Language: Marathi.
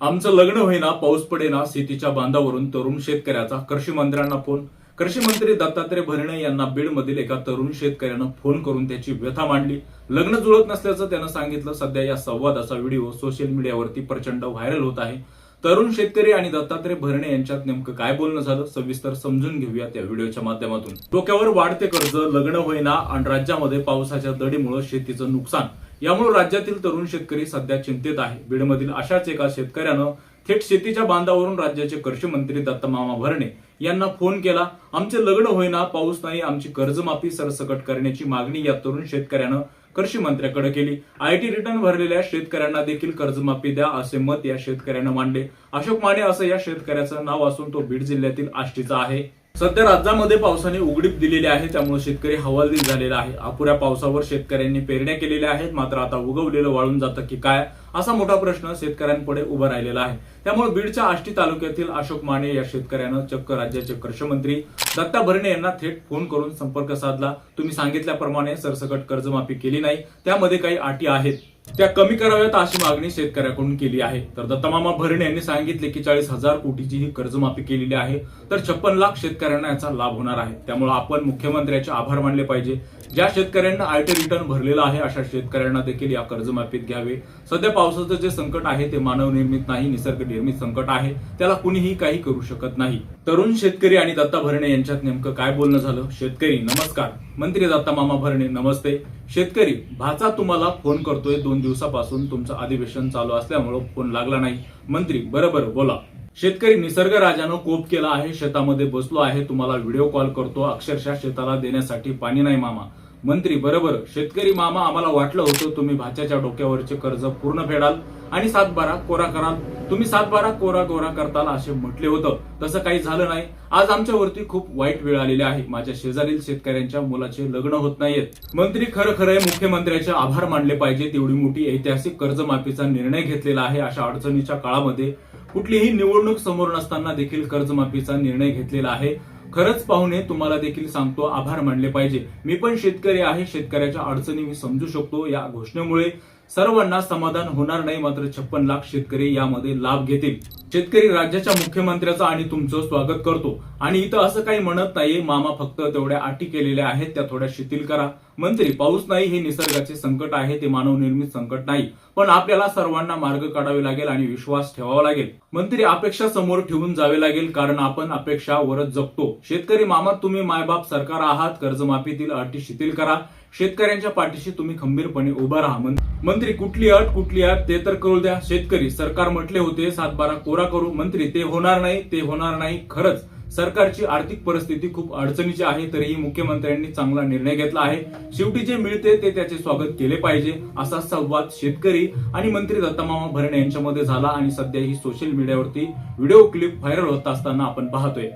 आमचं लग्न होईना, पाऊस पडेना, शेतीच्या बांधावरून तरुण शेतकऱ्याचा कृषी मंत्र्यांना फोन. कृषी मंत्री दत्तात्रय भरणे यांना बीडमधील एका तरुण शेतकऱ्यानं फोन करून त्याची व्यथा मांडली. लग्न जुळत नसल्याचं त्यानं सांगितलं. सध्या या संवादाचा व्हिडिओ सोशल मीडियावरती प्रचंड व्हायरल होत आहे. तरुण शेतकरी आणि दत्तात्रय भरणे यांच्यात नेमकं काय बोलणं झालं, सविस्तर समजून घेऊया त्या व्हिडिओच्या माध्यमातून. डोक्यावर वाढते कर्ज, लग्न होईना आणि राज्यामध्ये पावसाच्या दडीमुळे शेतीचं नुकसान, यामुळे राज्यातील तरुण शेतकरी सध्या चिंतेत आहे. बीडमधील अशाच एका शेतकऱ्यानं थेट शेतीच्या बांधावरून राज्याचे कृषी मंत्री दत्तमामा भरणे यांना फोन केला. आमचे लग्न होईना, पाऊस नाही, आमची कर्जमाफी सरसकट करण्याची मागणी या तरुण शेतकऱ्यानं कृषी मंत्र्याकडे केली. आयटी रिटर्न भरलेल्या शेतकऱ्यांना देखील कर्जमाफी द्या, असे मत या शेतकऱ्यानं मांडले. अशोक माने असं या शेतकऱ्याचं नाव असून तो बीड जिल्ह्यातील आष्टीचा आहे. सध्या राज्यामध्ये पावसाने उघडीप दिलेली आहे, त्यामुळे शेतकरी हवालदिल झालेला आहे. अपुऱ्या पावसावर शेतकऱ्यांनी पेरण्या केलेल्या आहेत, मात्र आता उगवलेलं वाळून जातं की काय, असा मोठा प्रश्न शेतकऱ्यांपुढे उभा राहिलेला आहे. त्यामुळे बीडच्या आष्टी तालुक्यातील अशोक माने या शेतकऱ्यानं चक्क राज्याचे कृषी मंत्री दत्ता भरणे यांना थेट फोन करून संपर्क साधला. तुम्ही सांगितल्याप्रमाणे सरसकट कर्जमाफी केली नाही, त्यामध्ये काही अटी आहेत, त्या कमी कराव्यात अशी मागणी शेतकऱ्याकडून केली आहे. तर दत्तमामा भरणे यांनी सांगितले की 40,000 कोटीची ही कर्जमाफी केलेली आहे, तर 56 लाख शेतकऱ्यांना याचा लाभ होणार आहे. त्यामुळे आपण मुख्यमंत्र्यांचे आभार मानले पाहिजे. ज्या शेतकऱ्यांना आयटी रिटर्न भरलेला आहे अशा शेतकऱ्यांना देखील या कर्जमाफीत घ्यावे. सध्या पावसाचं जे संकट आहे ते मानव निर्मित नाही, निसर्ग निर्मित संकट आहे, त्याला कुणीही काही करू शकत नाही. तरुण शेतकरी आणि दत्ता भरणे यांच्यात नेमकं काय बोलणं झालं. शेतकरी: नमस्कार. मंत्री दत्तमामा भरणे: नमस्ते. शेतकरी: भाचा तुम्हाला फोन करतोय, 2 दिवसापासून तुमचं अधिवेशन चालू असल्यामुळे फोन लागला नाही. मंत्री: बरोबर, बोला. शेतकरी: निसर्ग राजानं कोप केला आहे, शेतामध्ये बसलो आहे, तुम्हाला व्हिडिओ कॉल करतो, अक्षरशः शेताला देण्यासाठी पाणी नाही मामा. मंत्री: बरोबर. शेतकरी: मामा, आम्हाला वाटलं होतं तुम्ही भाच्याच्या डोक्यावरचे कर्ज पूर्ण फेडाल आणि 7/12 कोरा कराल, तुम्ही 7/12 कोरा करताल असे म्हटले होतं, तसं काही झालं नाही. आज आमच्यावरती खूप वाईट वेळ आलेली आहे, माझ्या शेजारील शेतकऱ्यांच्या मुलाचे लग्न होत नाहीयेत. मंत्री: खरं मुख्यमंत्र्यांचे आभार मानले पाहिजे, तेवढी मोठी ऐतिहासिक कर्जमाफीचा निर्णय घेतलेला आहे. अशा अडचणीच्या काळामध्ये कुठलीही निवडणूक समोर नसताना देखील कर्जमाफीचा निर्णय घेतलेला आहे. खरंच पाहुणे, तुम्हाला देखील सांगतो, आभार मानले पाहिजे. मी पण शेतकरी आहे, शेतकऱ्याच्या अडचणी मी समजू शकतो. या घोषणेमुळे सर्वांना समाधान होणार नाही, मात्र 56 लाख शेतकरी यामध्ये लाभ घेतील. शेतकरी: राज्याच्या मुख्यमंत्र्याचं आणि तुमचं स्वागत करतो आणि इथं असं काही म्हणत नाहीये मामा, फक्त तेवढ्या अटी केलेल्या आहेत त्या थोड्या शिथिल करा. मंत्री: पाऊस नाही हे निसर्गाचे संकट आहे, ते मानव निर्मित संकट नाही, पण आपल्याला सर्वांना मार्ग काढावे लागेल आणि विश्वास ठेवावा लागेल. मंत्री: अपेक्षा समोर ठेवून जावे लागेल, कारण आपण अपेक्षावरच जगतो. शेतकरी: मामा, तुम्ही मायबाप सरकार आहात, कर्जमाफीतील अटी शिथिल करा, शेतकऱ्यांच्या पाठीशी तुम्ही खंबीरपणे उभा राहा. मंत्री: कुठली अट ते तर करू द्या. शेतकरी: सरकार म्हटले होते 7/12 कोरा करू. मंत्री: ते होणार नाही. खरंच सरकारची आर्थिक परिस्थिती खूप अडचणीची आहे, तरीही मुख्यमंत्र्यांनी चांगला निर्णय घेतला आहे. शेवटी जे मिळते ते त्याचे स्वागत केले पाहिजे, असा संवाद शेतकरी आणि मंत्री दत्तमामा भरणे यांच्यामध्ये झाला आणि सध्या ही सोशल मीडियावरती व्हिडिओ क्लिप व्हायरल होत असताना आपण पाहतोय.